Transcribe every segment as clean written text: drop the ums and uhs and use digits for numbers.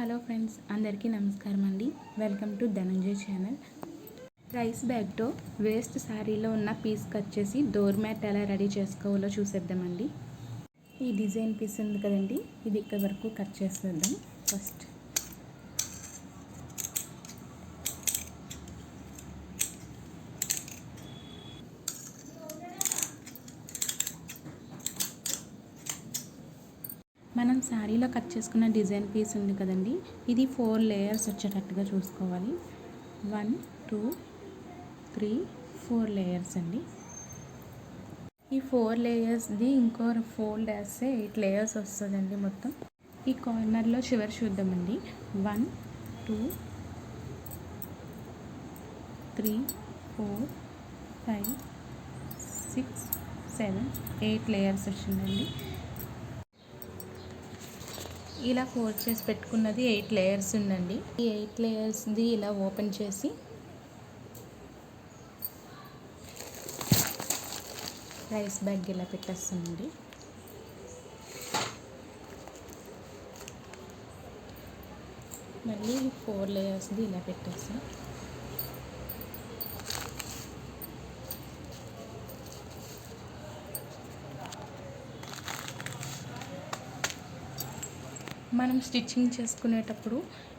Hello friends, అందరికీ నమస్కారం అండి. Welcome to Dhananjay channel. Rice బ్యాగ్తో వేస్ట్ శారీలో ఉన్న పీస్ కట్ చేసి డోర్ మ్యాట్ ఎలా రెడీ చేసుకోవాలో చూసేద్దామండి. ఈ డిజైన్ పీస్ ఉంది కదండి, ఇది ఇక్కడ వరకు కట్ చేసేద్దాం. ఫస్ట్ మనం శారీలో కట్ చేసుకున్న డిజైన్ పీస్ ఉంది కదండి, ఇది 4 లేయర్స్ వచ్చేటట్టుగా చూసుకోవాలి. 1 2 3 4 లేయర్స్ అండి. ఈ 4 లేయర్స్ది ఇంకో ఫోల్డ్ వేస్తే 8 లేయర్స్ వస్తుందండి మొత్తం. ఈ కార్నర్లో చివరి చూద్దామండి. 1 2 3 4 5 6 7 8 లేయర్స్ వచ్చిందండి. ఇలా ఫోల్డ్ చేసి పెట్టుకున్నది 8 లేయర్స్ ఉందండి. ఈ 8 లేయర్స్ది ఇలా ఓపెన్ చేసి రైస్ బ్యాగ్ ఇలా పెట్టేస్తామండి. మళ్ళీ 4 లేయర్స్ది ఇలా పెట్టేస్తాం. మనం స్టిచ్చింగ్ చేసుకునేటప్పుడు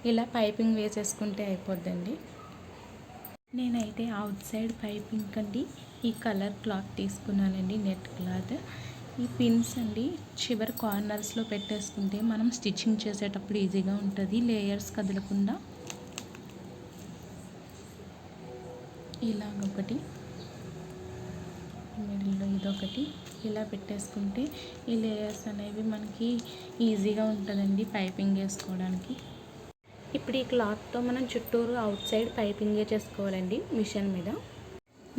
ఇలా పైపింగ్ వేసేసుకుంటే అయిపోద్దండి. నేనైతే అవుట్ సైడ్ పైపింగ్ కండి ఈ కలర్ క్లాత్ తీసుకున్నానండి, నెట్ క్లాత్. ఈ పిన్స్ అండి చివరి కార్నర్స్లో పెట్టేసుకుంటే మనం స్టిచ్చింగ్ చేసేటప్పుడు ఈజీగా ఉంటుంది, లేయర్స్ కదలకుండా. ఇలాగొకటి, మిడిల్లో ఇదొకటి ఇలా పెట్టేసుకుంటే ఈ లేయర్స్ అనేవి మనకి ఈజీగా ఉంటుందండి పైపింగ్ వేసుకోవడానికి. ఇప్పుడు ఈ క్లాత్తో మనం చుట్టూరు అవుట్ సైడ్ పైపింగ్ చేసుకోవాలండి మిషన్ మీద.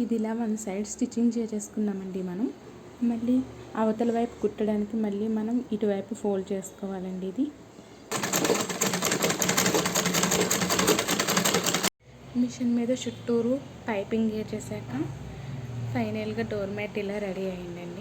ఇది ఇలా 1 సైడ్ స్టిచ్చింగ్ చేసేసుకున్నామండి మనం. మళ్ళీ అవతల వైపు కుట్టడానికి మళ్ళీ మనం ఇటువైపు ఫోల్డ్ చేసుకోవాలండి. ఇది మిషన్ మీద చుట్టూరు పైపింగ్ చేసాక ఫైనల్గా డోర్ మ్యాట్ ఇలా రెడీ అయ్యిందండి.